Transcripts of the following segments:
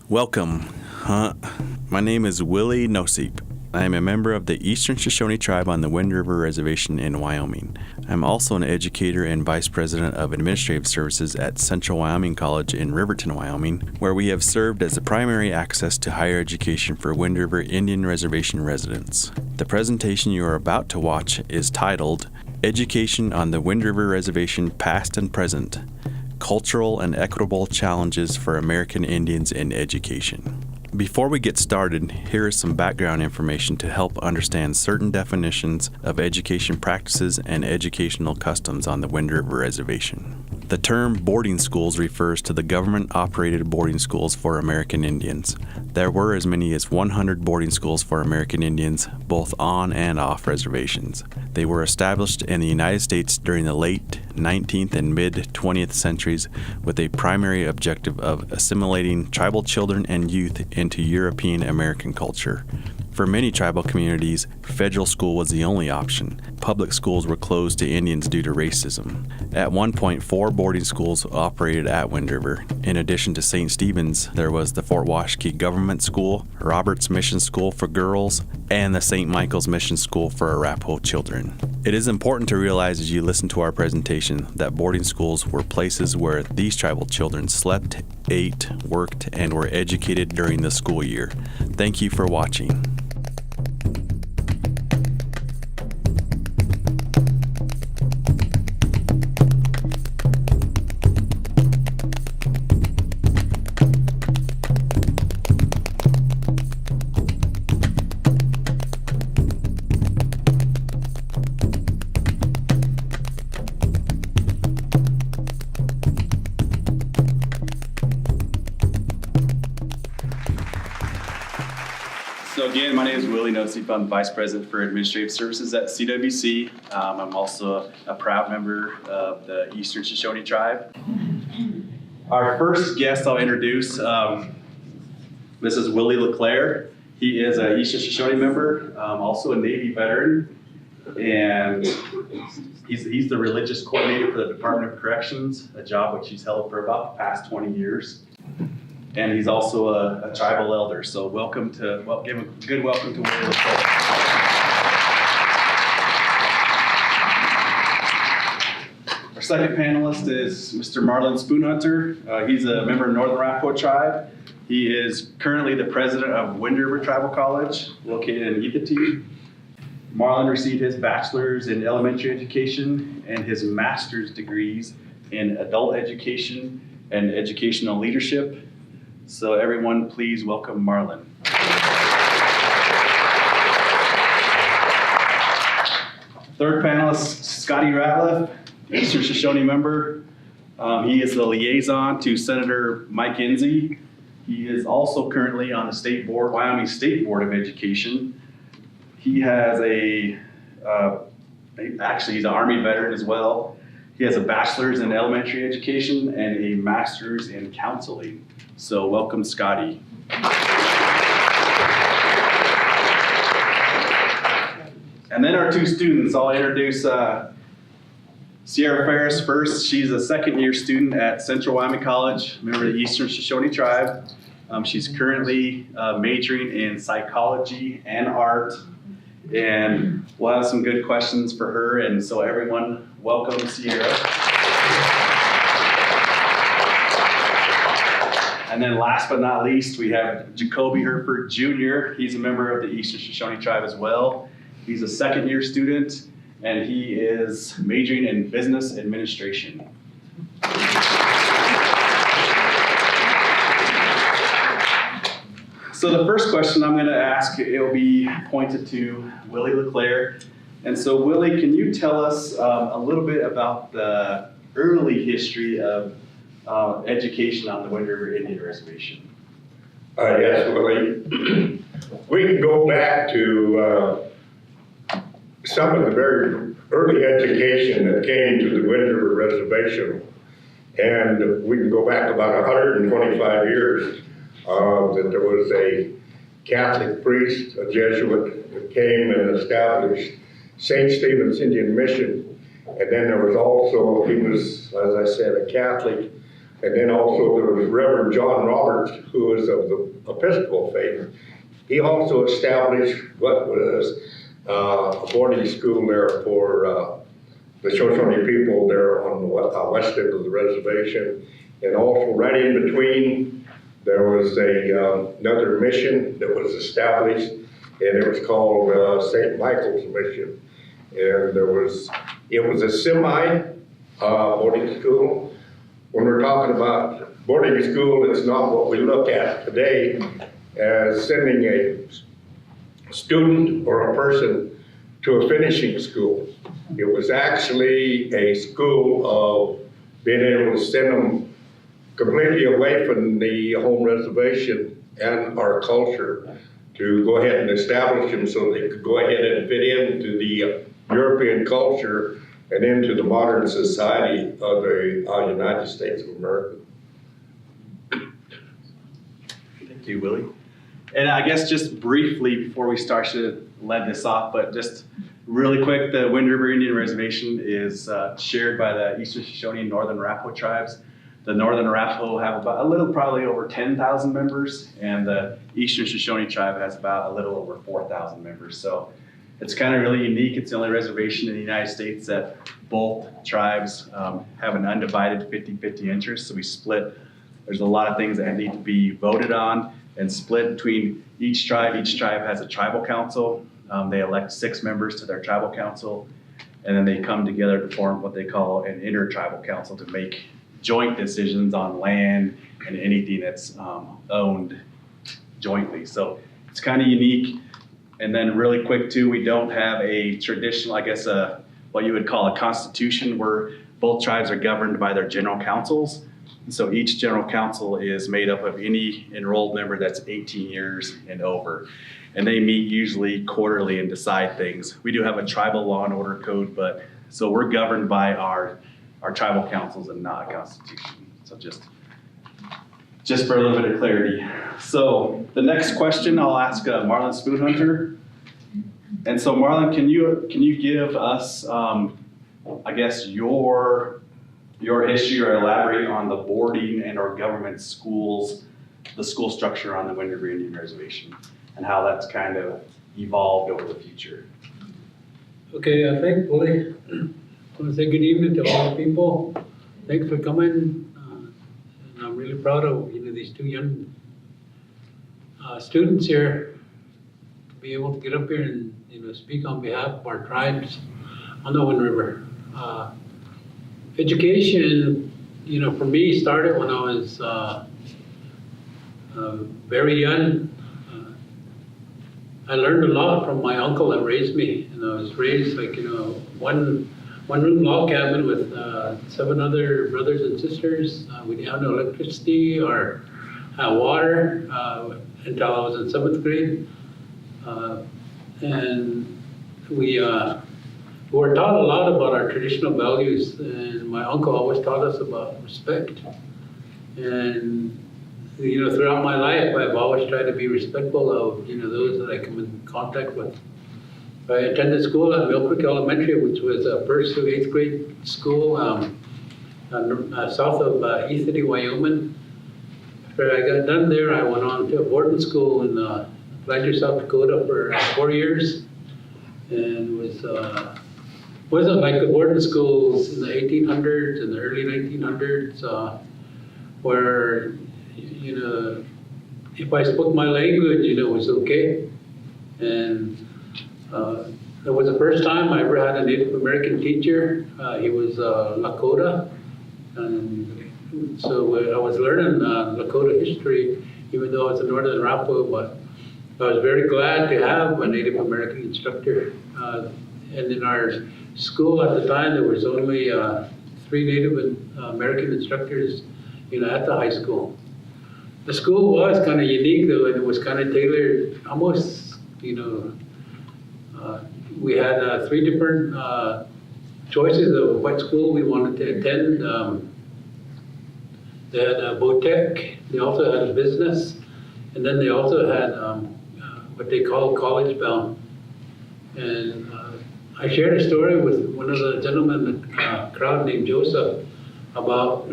Welcome. My name is Willie Noseep. I am a member of the Eastern Shoshone tribe on the Wind River Reservation in Wyoming. I'm also an educator and vice president of administrative services at Central Wyoming College in Riverton, Wyoming, where we have served as the primary access to higher education for Wind River Indian Reservation residents. The presentation you are about to watch is titled Education on the Wind River Reservation Past and Present: Cultural and Equitable Challenges for American Indians in Education. Before we get started, here is some background information to help understand certain definitions of education practices and educational customs on the Wind River Reservation. The term boarding schools refers to the government-operated boarding schools for American Indians. There were as many as 100 boarding schools for American Indians, both on and off reservations. They were established in the United States during the late 19th and mid-20th centuries with a primary objective of assimilating tribal children and youth into European American culture. For many tribal communities, federal school was the only option. Public schools were closed to Indians due to racism. At one point, 4 boarding schools operated at Wind River. In addition to St. Stephen's, there was the Fort Washakie Government School, Roberts Mission School for girls, and the St. Michael's Mission School for Arapaho children. It is important to realize as you listen to our presentation that boarding schools were places where these tribal children slept, ate, worked, and were educated during the school year. Thank you for watching. So again, my name is Willie Noseep. I'm Vice President for Administrative Services at CWC. I'm also a proud member of the Eastern Shoshone tribe. Our first guest I'll introduce, this is Willie LeClair. He is an Eastern Shoshone member, also a Navy veteran, and he's the religious coordinator for the Department of Corrections, a job which he's held for about the past 20 years. And he's also a tribal elder. So give a good welcome to Willie LeClair. Our second panelist is Mr. Marlin Spoonhunter. He's a member of Northern Arapaho tribe. He is currently the president of Wind River Tribal College, located in Equitable. Marlin received his bachelor's in elementary education and his master's degrees in adult education and educational leadership. So everyone, please welcome Marlin. Third panelist, Scotty Ratliff, Eastern Shoshone member. He is the liaison to Senator Mike Enzi. He is also currently on the state board, Wyoming State Board of Education. He has actually he's an Army veteran as well. He has a bachelor's in elementary education and a master's in counseling. So welcome, Scotty. And then our two students, I'll introduce Sierra Ferris first. She's a second-year student at Central Wyoming College, member of the Eastern Shoshone tribe. She's currently majoring in psychology and art. And we'll have some good questions for her. And so everyone, welcome Sierra. And then last but not least, we have Jacoby Hereford Jr. He's a member of the Eastern Shoshone tribe as well. He's a second-year student, and he is majoring in business administration. So the first question I'm going to ask, it'll be pointed to Willie LeClair. And so Willie, can you tell us a little bit about the early history of education on the Wind River Indian Reservation? Yes, Willie. We can go back to some of the very early education that came to the Wind River Reservation. And we can go back about 125 years that there was a Catholic priest, a Jesuit, that came and established St. Stephen's Indian Mission. And then there was also, he was, as I said, a Catholic, And then also there was Reverend John Roberts, who was of the Episcopal faith. He also established what was a boarding school there for the Shoshone people there on the west end of the reservation. And also right in between, there was another mission that was established, and it was called St. Michael's Mission. And it was a semi boarding school. When we're talking about boarding school, it's not what we look at today as sending a student or a person to a finishing school. It was actually a school of being able to send them completely away from the home reservation and our culture to go ahead and establish them so they could go ahead and fit into the European culture and into the modern society of the United States of America. Thank you, Willie. And I guess just briefly before we start, should have led this off, but just really quick, the Wind River Indian Reservation is shared by the Eastern Shoshone and Northern Arapaho tribes. The Northern Arapaho have about probably over 10,000 members, and the Eastern Shoshone tribe has about a little over 4,000 members. So it's kind of really unique. It's the only reservation in the United States that both tribes have an undivided 50-50 interest. So we split. There's a lot of things that need to be voted on and split between each tribe. Each tribe has a tribal council. They elect 6 members to their tribal council, and then they come together to form what they call an intertribal council to make joint decisions on land and anything that's owned jointly. So it's kind of unique. And then really quick too, we don't have a traditional, I guess, what you would call a constitution, where both tribes are governed by their general councils. And so each general council is made up of any enrolled member that's 18 years and over. And they meet usually quarterly and decide things. We do have a tribal law and order code, but so we're governed by our tribal councils and not a constitution. So just for a little bit of clarity. So the next question I'll ask Marlin Spoonhunter. And so Marlin, can you give us, I guess, your history or elaborate on the boarding and or government schools, the school structure on the Wind River Indian Reservation, and how that's kind of evolved over the future? Okay, I think Willie, I want to say good evening to all the people. Thanks for coming. And I'm really proud of these 2 young students here to be able to get up here and speak on behalf of our tribes on the Wind River. Education, for me, started when I was very young. I learned a lot from my uncle that raised me, and I was raised like one room log cabin with 7 other brothers and sisters. We didn't have no electricity or water until I was in 7th grade. And we were taught a lot about our traditional values, and my uncle always taught us about respect. And throughout my life, I've always tried to be respectful of those that I come in contact with. I attended school at Mill Creek Elementary, which was a 1st to 8th grade school south of East City, Wyoming. After I got done there, I went on to a boarding school in Fletcher, South Dakota for 4 years. And wasn't like the boarding schools in the 1800s and the early 1900s, where, if I spoke my language, it was okay. And it was the first time I ever had a Native American teacher. He was Lakota, and so I was learning Lakota history, even though I was a Northern Arapaho, but I was very glad to have a Native American instructor. And in our school at the time, there was only 3 Native American instructors, at the high school. The school was kind of unique though, and it was kind of tailored, almost, we had 3 different choices of what school we wanted to attend. They had a Botech, they also had a business, and then they also had what they call college bound. And I shared a story with one of the gentlemen in the crowd named Joseph about,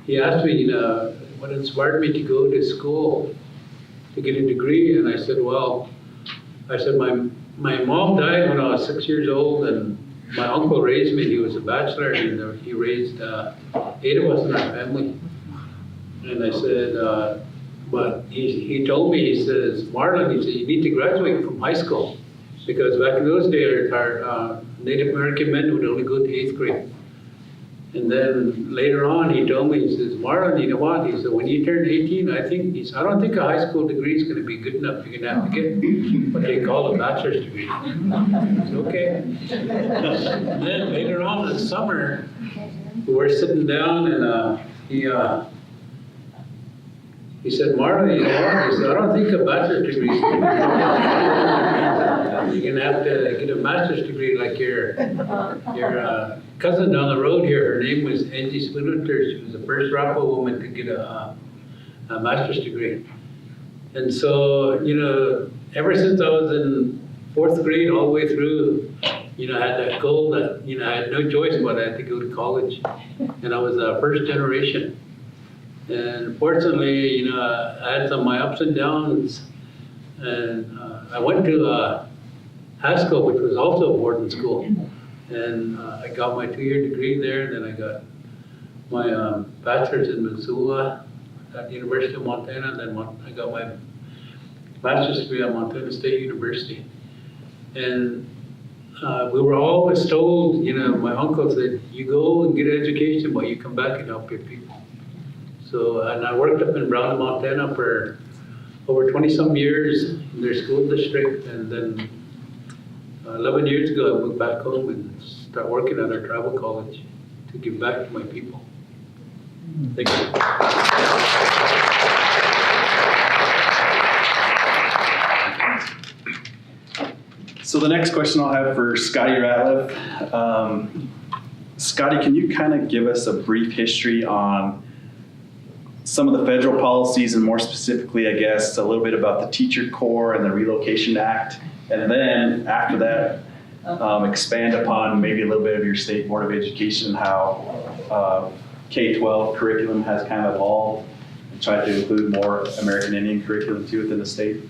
he asked me, what inspired me to go to school to get a degree, and I said, my mom died when I was 6 years old, and my uncle raised me. He was a bachelor, and he raised 8 of us in our family. And I said, but he told me, he says, Marlin, he said, you need to graduate from high school, because back in those days, our Native American men would only go to 8th grade. And then later on, he told me, he says, Marlon, you know what? He said, when you turn 18, I don't think a high school degree is going to be good enough. You're going to have to get what they call a bachelor's degree. I said, okay. And then later on in the summer, we were sitting down, and he said, Marlon, you know what? He said, I don't think a bachelor's degree is good enough. You're going to have to get a master's degree like your cousin down the road here. Her name was Enzi Spoonhunter. She was the first Arapaho woman to get a master's degree. And so, ever since I was in 4th grade all the way through, I had that goal that, I had no choice but I had to go to college. And I was first generation. And fortunately, I had some of my ups and downs. And I went to Haskell, which was also a boarding school. And I got my 2-year degree there. Then I got my bachelor's in Missoula at the University of Montana. Then I got my master's degree at Montana State University. And we were always told, my uncle said, you go and get an education, but you come back and help your people. So, and I worked up in Brown, Montana for over 20-some years in their school district. And then 11 years ago, I moved back home and started working at our tribal college to give back to my people. Thank you. So the next question I'll have for Scotty Ratliff. Scotty, can you kind of give us a brief history on some of the federal policies, and more specifically, I guess, a little bit about the Teacher Corps and the Relocation Act? And then after that, expand upon maybe a little bit of your State Board of Education and how K-12 curriculum has kind of evolved and tried to include more American Indian curriculum too within the state.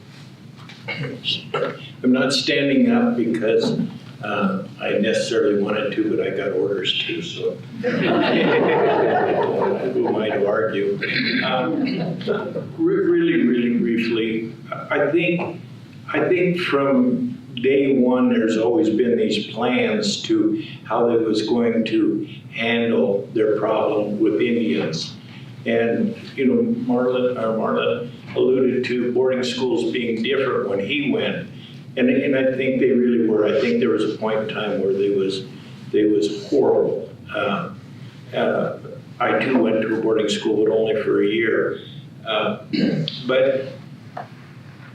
I'm not standing up because I necessarily wanted to, but I got orders to, so who am I to argue? Really briefly, I think from day one, there's always been these plans to how they was going to handle their problem with Indians. And, Marlin alluded to boarding schools being different when he went. And I think they really were. I think there was a point in time where they was horrible. I too went to a boarding school, but only for a year. But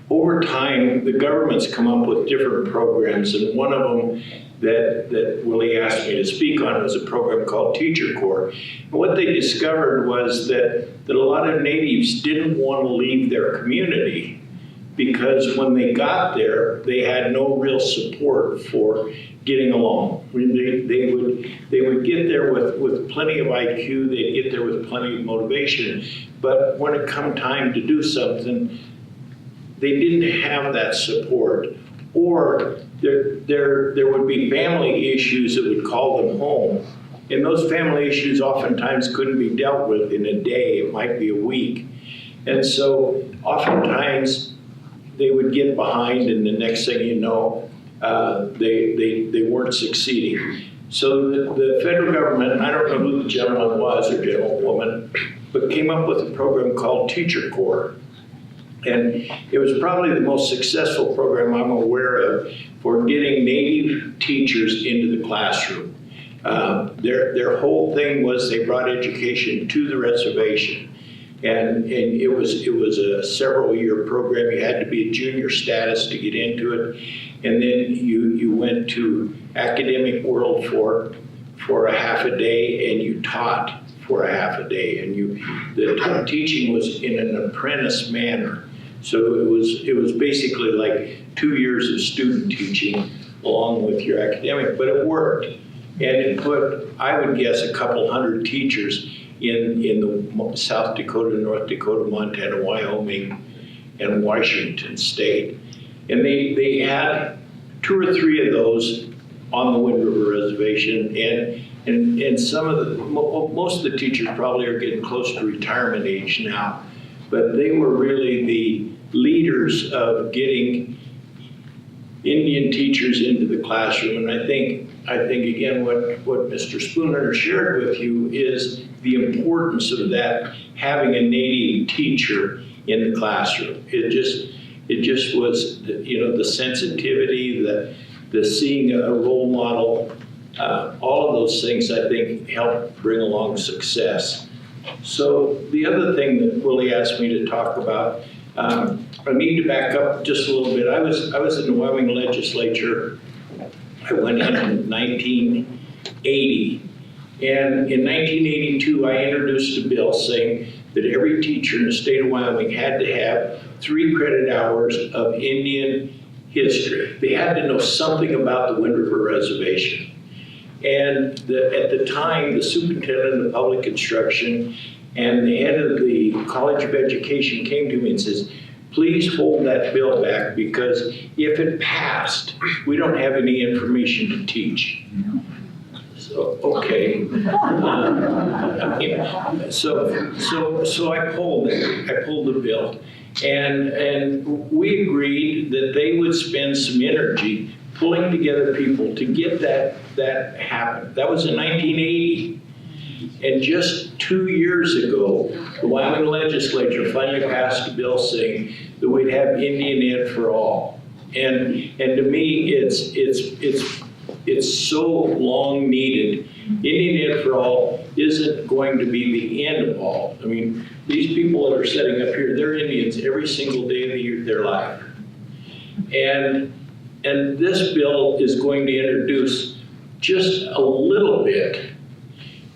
over time, the government's come up with different programs, and one of them that Willie asked me to speak on was a program called Teacher Corps. And what they discovered was that a lot of natives didn't want to leave their community, because when they got there, they had no real support for getting along. They would get there with plenty of IQ, they'd get there with plenty of motivation, but when it come time to do something, they didn't have that support. Or there would be family issues that would call them home. And those family issues oftentimes couldn't be dealt with in a day, it might be a week. And so oftentimes they would get behind, and the next thing you know, they weren't succeeding. So the federal government, I don't know who the gentleman was or gentlewoman, but came up with a program called Teacher Corps. And it was probably the most successful program I'm aware of for getting Native teachers into the classroom. Their whole thing was they brought education to the reservation. And it was a several-year program. You had to be a junior status to get into it. And then you went to academic world for a half a day, and you taught for a half a day. And the teaching was in an apprentice manner. So it was basically like 2 years of student teaching along with your academic, but it worked. And it put, I would guess, a couple hundred teachers in the South Dakota, North Dakota, Montana, Wyoming, and Washington state. And they had 2 or 3 of those on the Wind River Reservation, and some of the, most of the teachers probably are getting close to retirement age now, but they were really the leaders of getting Indian teachers into the classroom. And I think again, what Mr. Spoonhunter shared with you is the importance of that, having a native teacher in the classroom. It just was, the sensitivity, the seeing a role model, all of those things I think help bring along success. So the other thing that Willie asked me to talk about, I need to back up just a little bit. I was in the Wyoming legislature. I went in 1980. And in 1982, I introduced a bill saying that every teacher in the state of Wyoming had to have 3 credit hours of Indian history. They had to know something about the Wind River Reservation. And at the time, the superintendent of public instruction and the head of the College of Education came to me and says, please hold that bill back, because if it passed, we don't have any information to teach. So, okay. So I pulled it. I pulled the bill. And we agreed that they would spend some energy pulling together people to get that happen. That was in 1980. And just 2 years ago, the Wyoming legislature finally passed a bill saying that we'd have Indian Ed for all. And to me, it's so long needed. Indian Ed for all isn't going to be the end of all. I mean, these people that are sitting up here, they're Indians every single day of their life. And this bill is going to introduce just a little bit.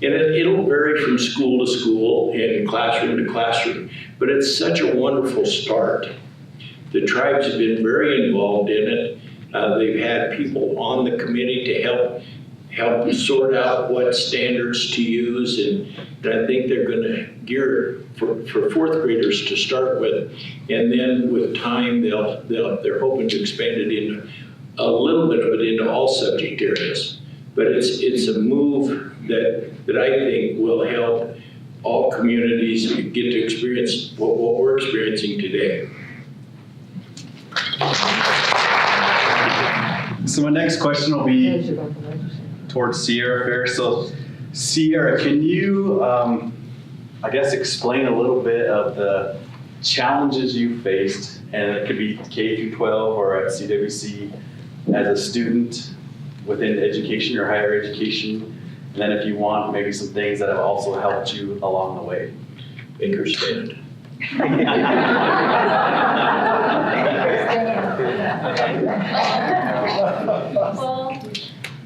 And it'll vary from school to school and classroom to classroom, but it's such a wonderful start. The tribes have been very involved in it. They've had people on the committee to help sort out what standards to use, and I think they're going to gear for 4th graders to start with, and then with time they're hoping to expand it into a little bit of it into all subject areas. But it's a move that I think will help all communities get to experience what we're experiencing today. So my next question will be towards Sierra Ferris. So Sierra, can you, I guess, explain a little bit of the challenges you faced, and it could be K through 12 or at CWC as a student within education or higher education, and then if you want, maybe some things that have also helped you along the way. Bakerstand. Well,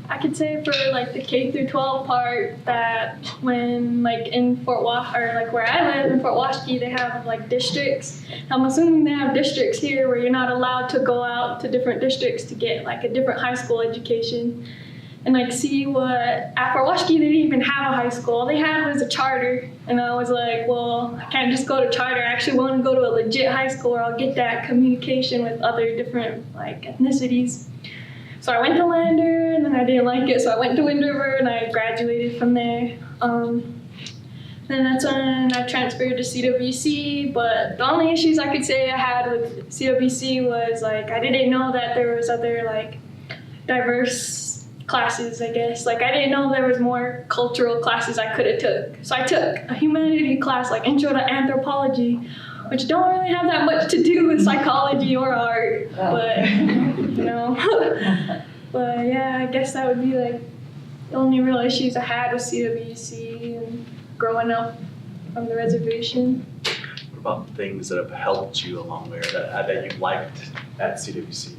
I could say for like the K through 12 part, that when like in Fort or like where I live in Fort Washakie, they have like districts. I'm assuming they have districts here where you're not allowed to go out to different districts to get like a different high school education. And like see what, at Fort Washakie, they didn't even have a high school. All they had was a charter. And I was like, well, I can't just go to charter. I actually want to go to a legit high school where I'll get that communication with other different like ethnicities. So I went to Lander, and then I didn't like it, so I went to Wind River, and I graduated from there. Then that's when I transferred to CWC, but the only issues I could say I had with CWC was like I didn't know that there was other like diverse classes, I guess. Like I didn't know there was more cultural classes I could have took. So I took a humanity class like Intro to Anthropology, which don't really have that much to do with psychology or art, but you know. But yeah, I guess that would be like the only real issues I had with CWC and growing up on the reservation. What about things that have helped you along there that you liked at CWC?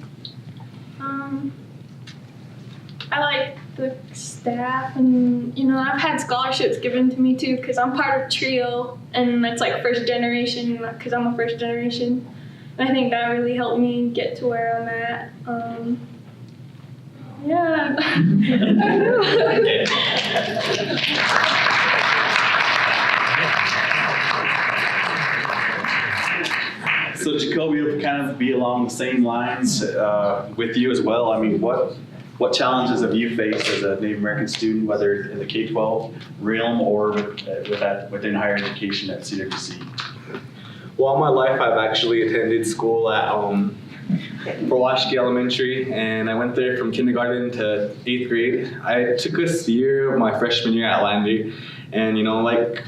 I like the staff, and you know, I've had scholarships given to me too because I'm part of TRIO, and it's like first generation because I'm a first generation, and I think that really helped me get to where I'm at. Yeah. I don't know. So Jacoby will kind of be along the same lines with you as well. I mean, what challenges have you faced as a Native American student, whether in the K-12 realm or within higher education at CWC? Well, all my life I've actually attended school at Fort Elementary, and I went there from kindergarten to 8th grade. I took this year, my freshman year at Lander, and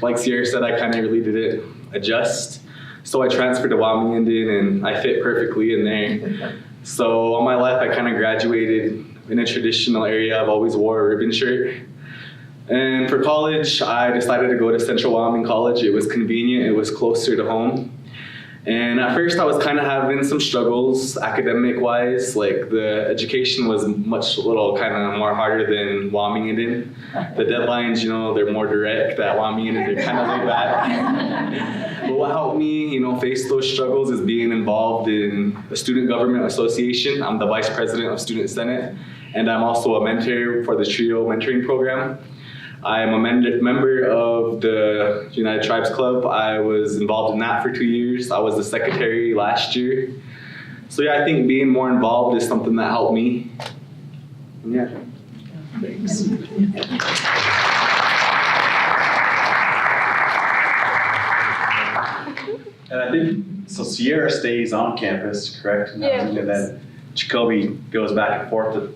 like Sierra said, I kind of really didn't adjust. So I transferred to Wyoming Indian, and I fit perfectly in there. So all my life I kind of graduated in a traditional area. I've always wore a ribbon shirt. And for college, I decided to go to Central Wyoming College. It was convenient, it was closer to home. And at first I was kind of having some struggles academic-wise. Like the education was kind of more harder than Wyoming Indian. The deadlines, they're more direct. At Wyoming Indian, they're kind of laid back. But what helped me, face those struggles is being involved in the Student Government Association. I'm the Vice President of Student Senate, and I'm also a mentor for the TRIO mentoring program. I am a member of the United Tribes Club. I was involved in that for 2 years. I was the secretary last year. So yeah, I think being more involved is something that helped me. Yeah. Thanks. And I think, so Sierra stays on campus, correct? Yeah. And then Jacoby goes back and forth.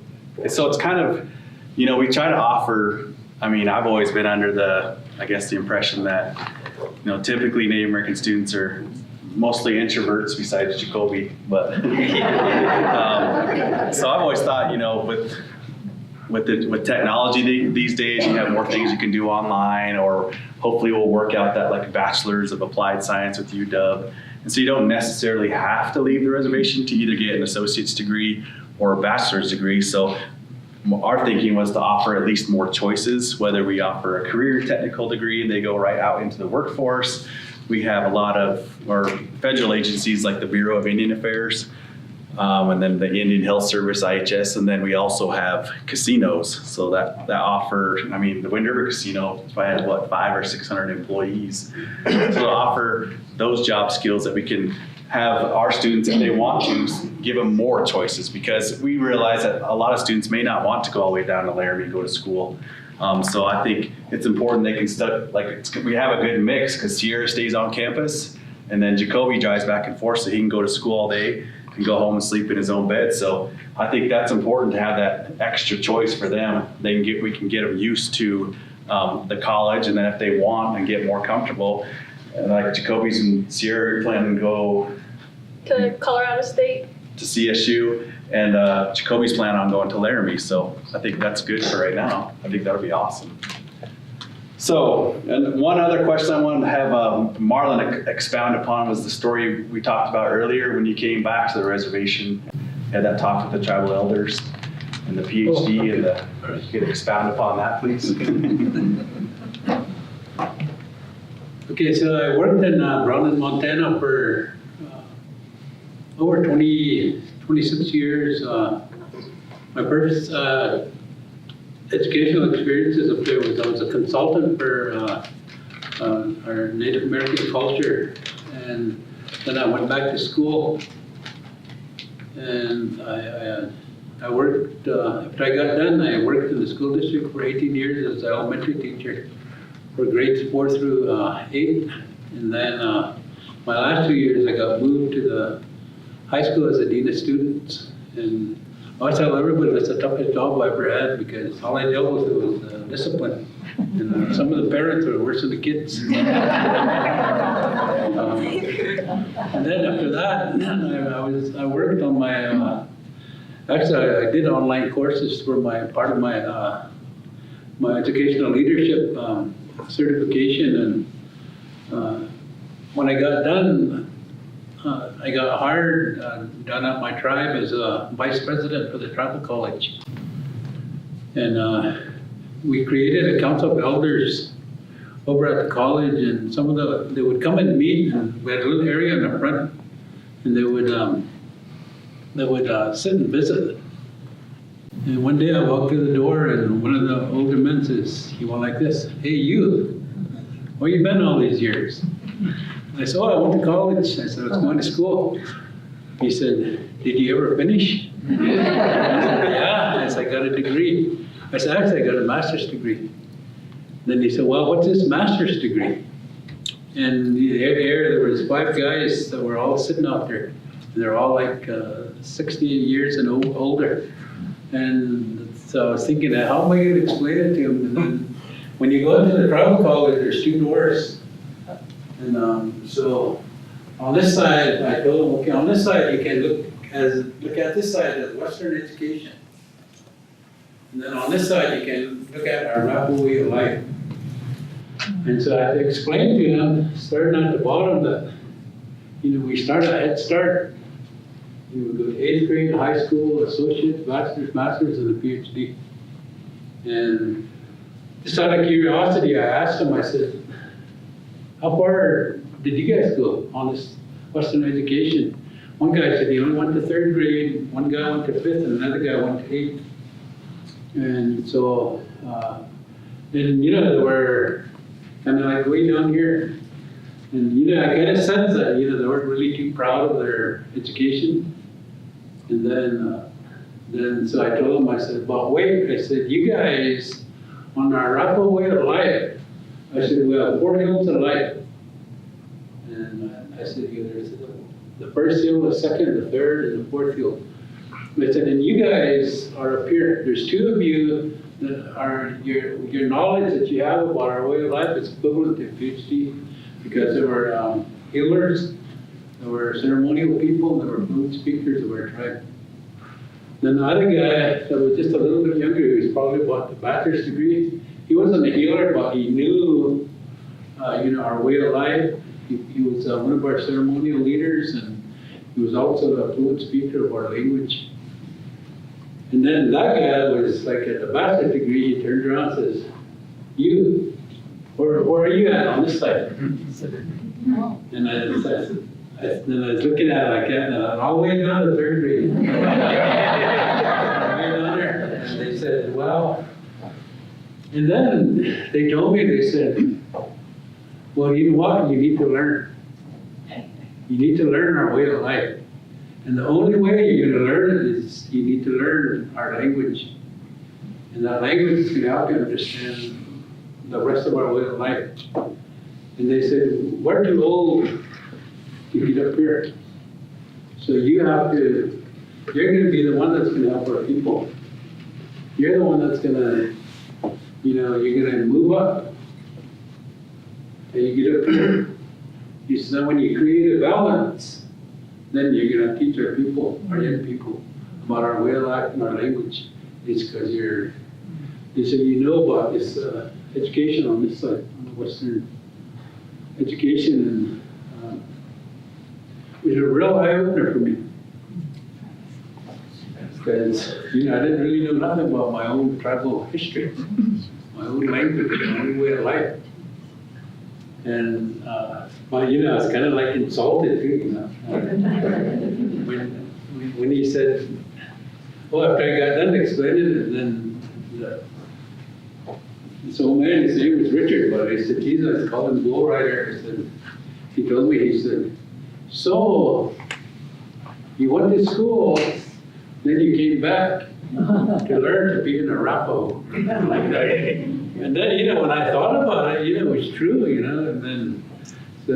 So it's kind of, we try to offer, I've always been under the impression that, typically Native American students are mostly introverts besides Jacoby. But, so I've always thought, with technology these days, you have more things you can do online, or hopefully we'll work out that like Bachelor's of Applied Science with UW. And so you don't necessarily have to leave the reservation to either get an associate's degree or a bachelor's degree. So our thinking was to offer at least more choices, whether we offer a career technical degree and they go right out into the workforce. We have a lot of our federal agencies like the Bureau of Indian Affairs, and then the Indian Health Service, IHS, and then we also have casinos. So that offer, the Wind River Casino probably has 500 or 600 employees. So to offer those job skills that we can have our students, if they want to, give them more choices, because we realize that a lot of students may not want to go all the way down to Laramie and go to school. So I think it's important they can we have a good mix, because Sierra stays on campus and then Jacoby drives back and forth so he can go to school all day and go home and sleep in his own bed. So I think that's important to have that extra choice for them. We can get them used to the college, and then if they want and get more comfortable, like Jacoby's and Sierra plan to go To Colorado State. to CSU, and Jacoby's plan on going to Laramie. So I think that's good for right now. I think that would be awesome. So, and one other question I wanted to have Marlin expound upon was the story we talked about earlier when you came back to the reservation. You had that talk with the tribal elders and the PhD, and you could expound upon that, please. Okay, so I worked in Marlin, Montana for over 26 years. My first educational experiences up there was I was a consultant for our Native American culture, and then I went back to school, and I worked, after I got done, I worked in the school district for 18 years as an elementary teacher for grades 4 through 8, and then my last 2 years I got moved to the high school as a dean of students, and I always tell everybody that's the toughest job I ever had, because all I dealt with was discipline, and some of the parents were worse than the kids. And then after that, I worked on my, actually I did online courses for part of my educational leadership certification, and when I got done, I got hired down at my tribe as a vice president for the tribal college. And we created a council of elders over at the college, and they would come and meet, and we had a little area in the front, and they would sit and visit. And one day I walked through the door, and one of the older men says, he went like this, "Hey, you, where you been all these years?" I said, oh, I went to college. I said, I was going to school. He said, did you ever finish? I said, yeah. I said, I got a degree. I said, actually, I got a master's degree. Then he said, well, what's this master's degree? And there was 5 guys that were all sitting out there. And they're all like 60 years and older. And so I was thinking, how am I going to explain it to them? And then when you go into the tribal college, there's 2 doors. And so on this side, I told them, okay, on this side you can look at this side as Western education. And then on this side you can look at our Arapaho way of life. And so I explained to them, starting at the bottom, that we start a head start. We go to 8th grade, high school, associate, bachelor's, master's, and a PhD. And just out of curiosity, I asked them, I said, how far did you guys go on this Western education? One guy said he only went to 3rd grade, one guy went to 5th, and another guy went to 8th. And so, then, they were kind of like way down here. And, I kind of sensed that, they weren't really too proud of their education. And then so I told them, I said, but wait, I said, you guys, on our Arapaho way of life, I said, we have 4 hills of life. And I said, there's the first hill, the second, the third, and the 4th hill. I said, and you guys are up here. There's 2 of you that are, your knowledge that you have about our way of life is equivalent to PhD, because there were healers, there were ceremonial people, there were fluent speakers of our tribe. Then the other guy that was just a little bit younger, he was probably about the bachelor's degree. He wasn't a healer, but he knew, our way of life. He was one of our ceremonial leaders, and he was also a fluent speaker of our language. And then that guy was like at the bachelor's degree, he turned around and says, you, where are you at on this side? And I was looking at it like that, and all the way down to 3rd grade. All the way down there. And they said, well, and then they told me, they said, well, you know what, you need to learn. You need to learn our way of life. And the only way you're going to learn it is you need to learn our language. And that language is going to help you understand the rest of our way of life. And they said, we're too old to get up here. So you're going to be the one that's going to help our people. You're the one that's going to, you're going to move up. And you get up here. You said when you create a balance, then you're going to teach our people, our young people, about our way of life and our language. It's because they said, about this education on this side, on the Western education, and it was a real eye-opener for me. Because, I didn't really know nothing about my own tribal history, my own language, my own way of life. And, I was kind of like insulted too, when he said, well, after I got done explaining it, then this old man, his name was Richard, but I said, geez, I was calling him Bull Rider. I said, he told me, he said, so, you went to school, then you came back to learn to be an Arapaho. And then, when I thought about it, it was true, and then, I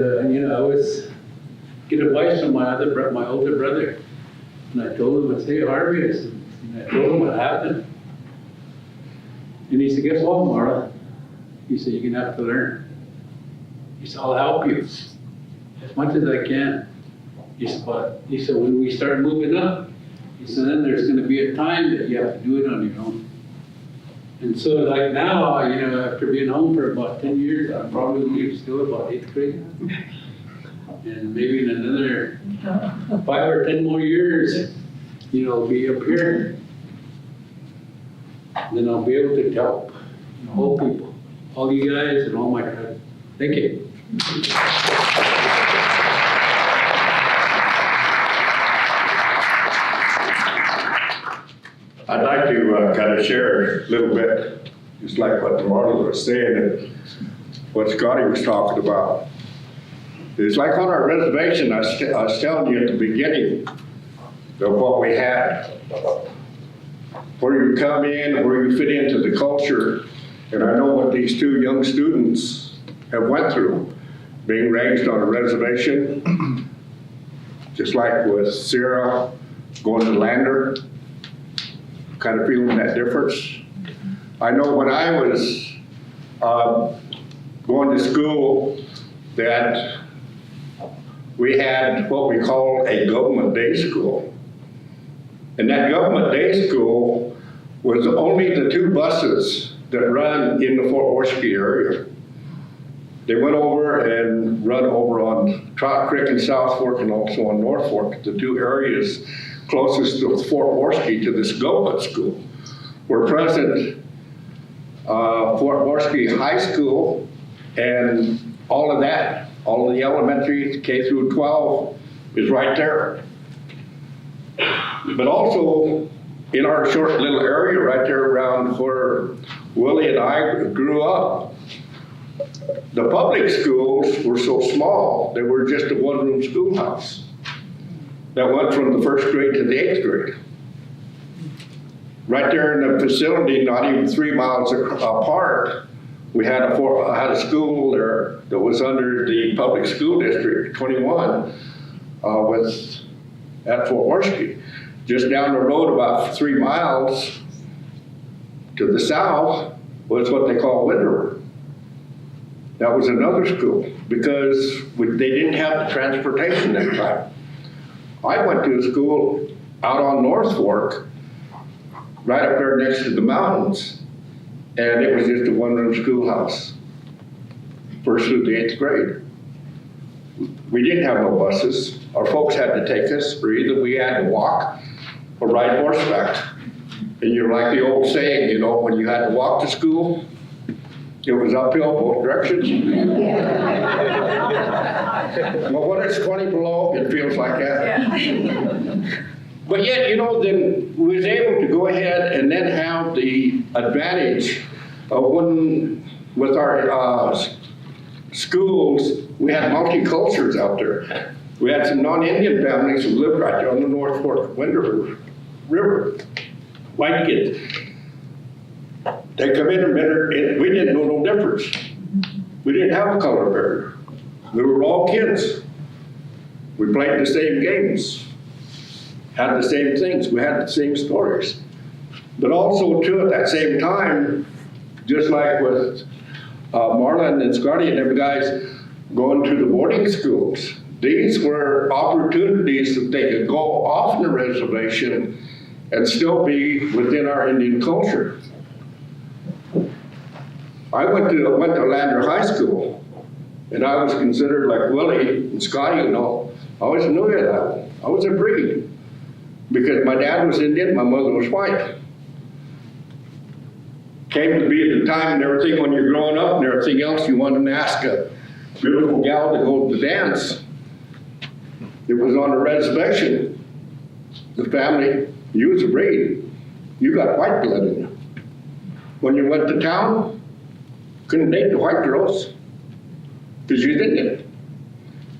was get advice from my older brother, and I told him, I said, hey, Harvey, I told him what happened. And he said, guess what, Marlin? He said, you're going to have to learn. He said, I'll help you as much as I can. He said, when we start moving up, he said, then there's going to be a time that you have to do it on your own. And so like now, after being home for about 10 years, I'm probably still about 8th grade. And maybe in another 5 or 10 more years, I'll be up here. And then I'll be able to help all people, all you guys and all my tribe. Thank you. I'd like to kind of share a little bit, just like what Marlin was saying and what Scotty was talking about. It's like on our reservation, I was telling you at the beginning of what we had. Where you come in, where you fit into the culture. And I know what these two young students have went through, being raised on a reservation, just like with Sarah going to Lander, kind of feeling that difference. I know when I was going to school that we had what we call a government day school. And that government day school was only the two buses that run in the Fort Washakie area. They went over and run over on Trout Creek and South Fork and also on North Fork, the two areas closest to Fort Washakie to this government school. Where present Fort Washakie High School and all of that, all of the elementary, K through 12 is right there. But also in our short little area right there around where Willie and I grew up, the public schools were so small, they were just a one-room schoolhouse that went from the 1st grade to the 8th grade. Right there in the facility, not even 3 miles apart, we had a school there that was under the public school district 21 at Fort Washakie. Just down the road about 3 miles to the south was what they call Wind River. That was another school because they didn't have the transportation at the time. I went to a school out on North Fork, right up there next to the mountains, and it was just a one-room schoolhouse, 1st through the 8th grade. We didn't have no buses. Our folks had to take us, or either we had to walk or ride horseback. And you're like the old saying, you know, when you had to walk to school, it was uphill both directions. Well, when it's 20 below, it feels like that. Yeah. But yet, you know, then we was able to go ahead and then have the advantage of when, with our schools, we had multi-cultures out there. We had some non-Indian families who lived right there on the North Fork Wind River. White kids. They come in and we didn't know no difference. We didn't have a color barrier. We were all kids. We played the same games, had the same things, we had the same stories. But also too, at that same time, just like with Marlin and Scotty and them guys going to the boarding schools, these were opportunities that they could go off the reservation and still be within our Indian culture. I went to Lander High School, and I was considered like Willie and Scotty, you know. I always knew that. I was a breed because my dad was Indian, my mother was white. Came to be at the time and everything when you're growing up and everything else, you wanted to ask a beautiful gal to go to the dance. It was on a reservation. The family, you was a breed. You got white blood in you. When you went to town, couldn't date the white girls because you didn't.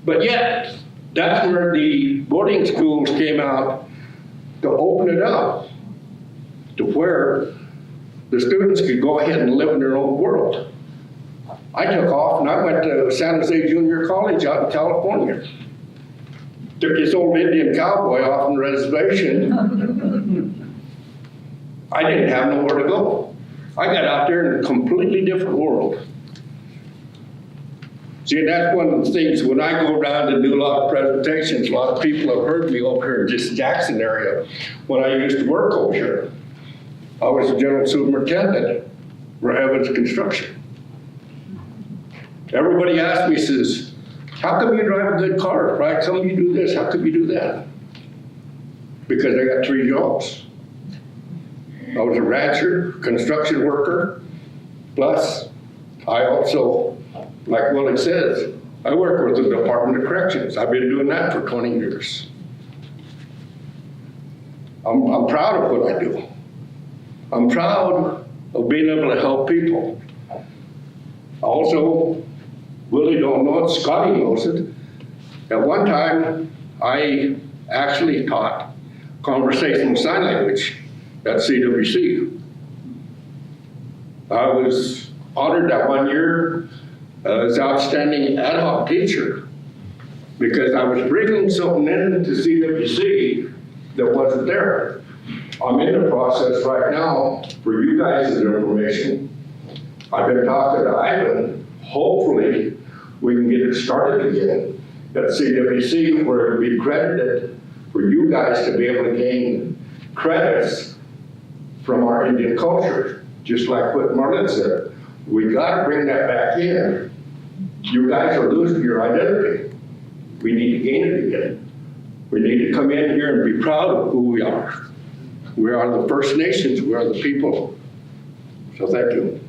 But yet, that's where the boarding schools came out to open it up to where the students could go ahead and live in their own world. I took off and I went to San Jose Junior College out in California. Took this old Indian cowboy off on the reservation. I didn't have nowhere to go. I got out there in a completely different world. See, that's one of the things when I go around and do a lot of presentations, a lot of people have heard me over here in just Jackson area. When I used to work over here, I was the general superintendent for Evans Construction. Everybody asked me, says, how come you drive a good car? Right? How come you do this? How come you do that? Because I got 3 jobs. I was a rancher, construction worker, plus I also, like Willie says, I work with the Department of Corrections. I've been doing that for 20 years. I'm proud of what I do. I'm proud of being able to help people. Also, Willie don't know it, Scotty knows it. At one time, I actually taught conversational sign language at CWC. I was honored that one year as outstanding ad hoc teacher because I was bringing something into CWC that wasn't there. I'm in the process right now for you guys' information. I've been talking to Ivan. Hopefully, we can get it started again at CWC where it'll be credited for you guys to be able to gain credits from our Indian culture. Just like what Marlin said, we gotta bring that back in. You guys are losing your identity. We need to gain it again. We need to come in here and be proud of who we are. We are the First Nations, we are the people. So thank you.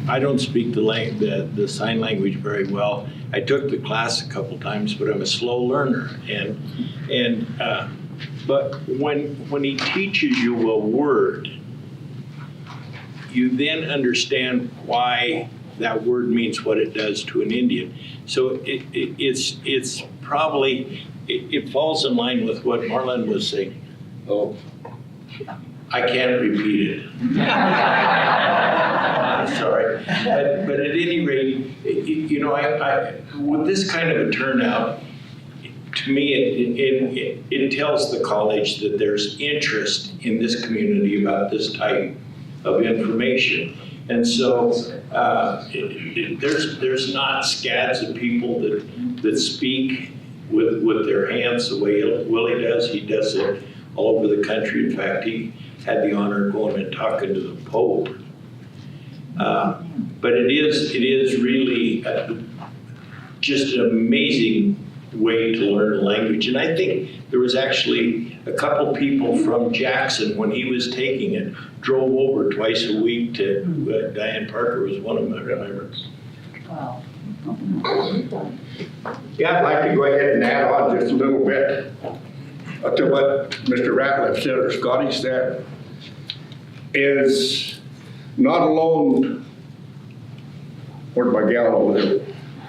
I don't speak the sign language very well. I took the class a couple times, but I'm a slow learner. But when he teaches you a word, you then understand why that word means what it does to an Indian. So it's probably, it falls in line with what Marlin was saying. Oh, I can't repeat it. I'm sorry. But at any rate, you know, I with this kind of a turnout, to me, it tells the college that there's interest in this community about this type of information. And so there's not scads of people that speak with their hands the way Willie does. He does it all over the country. In fact, he had the honor of going and talking to the Pope. But it is really just an amazing way to learn a language. And I think there was actually a couple people from Jackson, when he was taking it, drove over twice a week to, Diane Parker was one of them, I remember. Wow. Yeah, I'd like to go ahead and add on just a little bit to what Mr. Ratliff said or Scotty said, is not alone, where's my gal over there?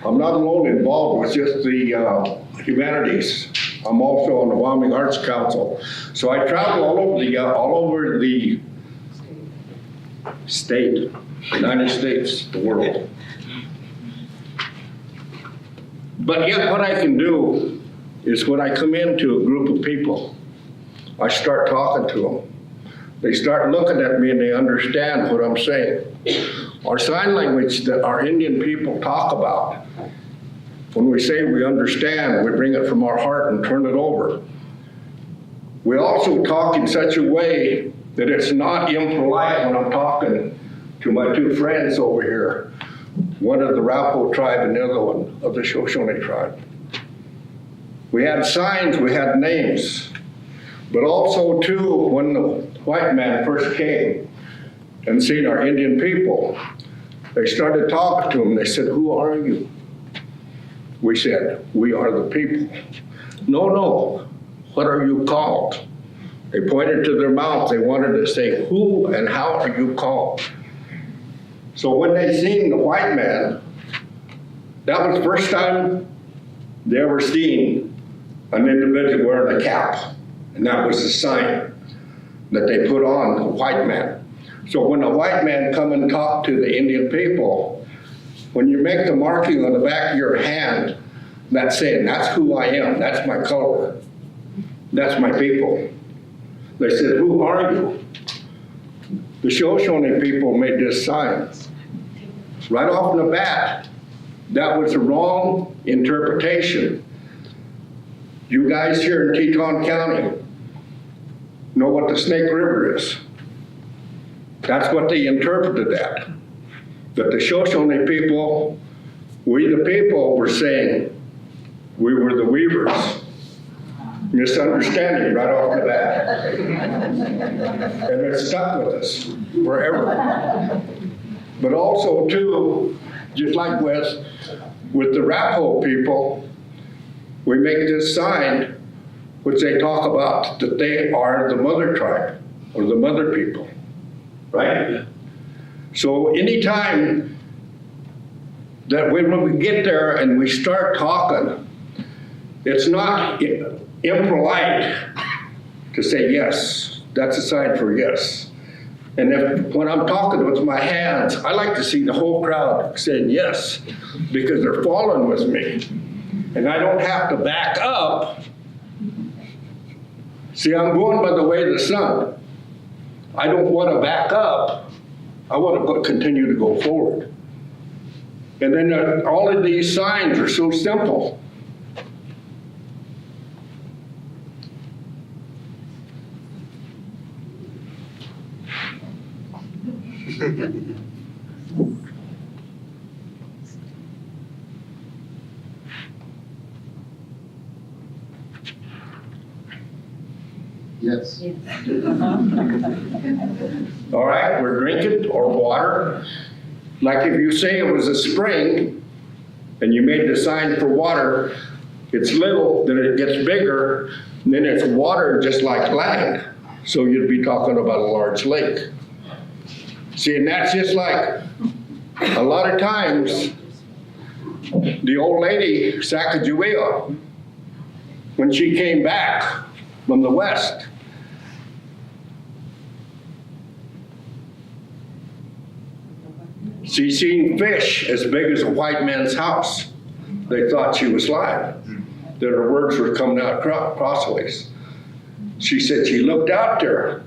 I'm not alone involved with just the humanities. I'm also on the Wyoming Arts Council. So I travel all over the state, United States, the world. But yet what I can do is when I come into a group of people, I start talking to them. They start looking at me and they understand what I'm saying. Our sign language that our Indian people talk about, when we say we understand, we bring it from our heart and turn it over. We also talk in such a way that it's not impolite when I'm talking to my two friends over here, one of the Arapaho tribe and the other one of the Shoshone tribe. We had signs, we had names, but also too, when the white man first came and seen our Indian people, they started talking to him. They said, "Who are you?" We said, "We are the people." No, what are you called? They pointed to their mouth. They wanted to say, "Who and how are you called?" So when they seen the white man, that was the first time they ever seen an individual wearing a cap. And that was the sign that they put on the white man. So when the white man come and talk to the Indian people, when you make the marking on the back of your hand, that's saying, that's who I am, that's my color, that's my people. They said, "Who are you?" The Shoshone people made this sign. Right off the bat, that was the wrong interpretation. You guys here in Teton County know what the Snake River is. That's what they interpreted that the Shoshone people, we the people, were saying we were the weavers. Misunderstanding right off the bat. And it stuck with us forever. But also too, just like with the Arapaho people, we make this sign which they talk about that they are the mother tribe or the mother people, right? So anytime that when we get there and we start talking, it's not impolite to say yes. That's a sign for yes. And when I'm talking with my hands, I like to see the whole crowd saying yes, because they're following with me. And I don't have to back up. See, I'm going by the way of the sun. I don't want to back up. I want to continue to go forward. And then all of these signs are so simple. Yes. All right, we're drinking or water. Like if you say it was a spring and you made the sign for water, it's little, then it gets bigger, and then it's water just like land. So you'd be talking about a large lake. See, and that's just like a lot of times the old lady, Sacagawea, when she came back from the West, she seen fish as big as a white man's house. They thought she was lying, that her words were coming out crossways. She said she looked out there.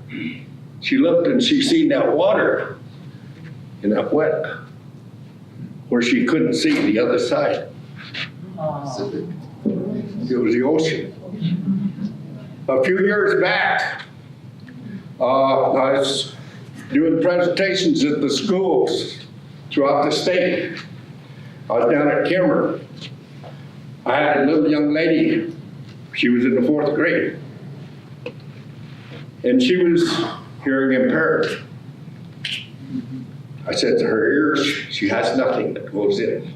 She looked and she seen that water in that wet, where she couldn't see the other side. It was the ocean. A few years back, I was doing presentations at the schools throughout the state. I was down at Kimmer. I had a little young lady. She was in the 4th grade. And she was hearing impaired. I said to her ears, she has nothing that goes in.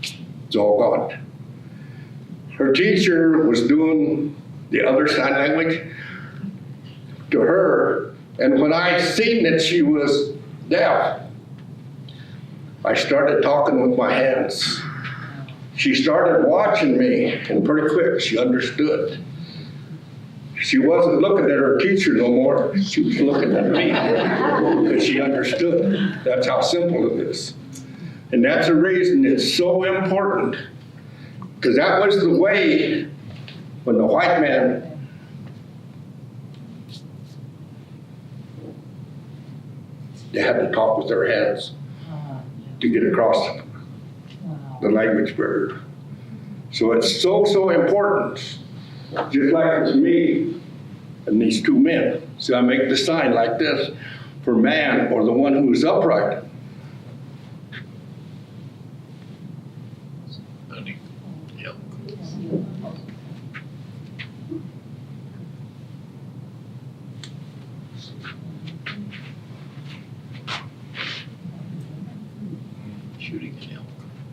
It's all gone. Her teacher was doing the other sign language to her. And when I seen that she was deaf, I started talking with my hands. She started watching me, and pretty quick she understood. She wasn't looking at her teacher no more. She was looking at me because she understood. That's how simple it is. And that's the reason it's so important, because that was the way when the white man they had to talk with their hands to get across the language barrier. So it's so important. Just like it's me and these two men. So I make the sign like this for man, or the one who is upright. Yep. Shooting an elk.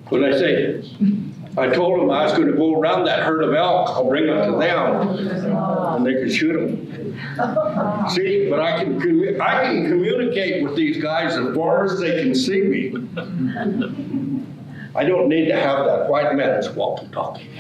What did I say? I told them I was going to go around that herd of elk. I'll bring them to them, and they can shoot them. See, but I can communicate with these guys as far as they can see me. I don't need to have that white man's walkie-talkie.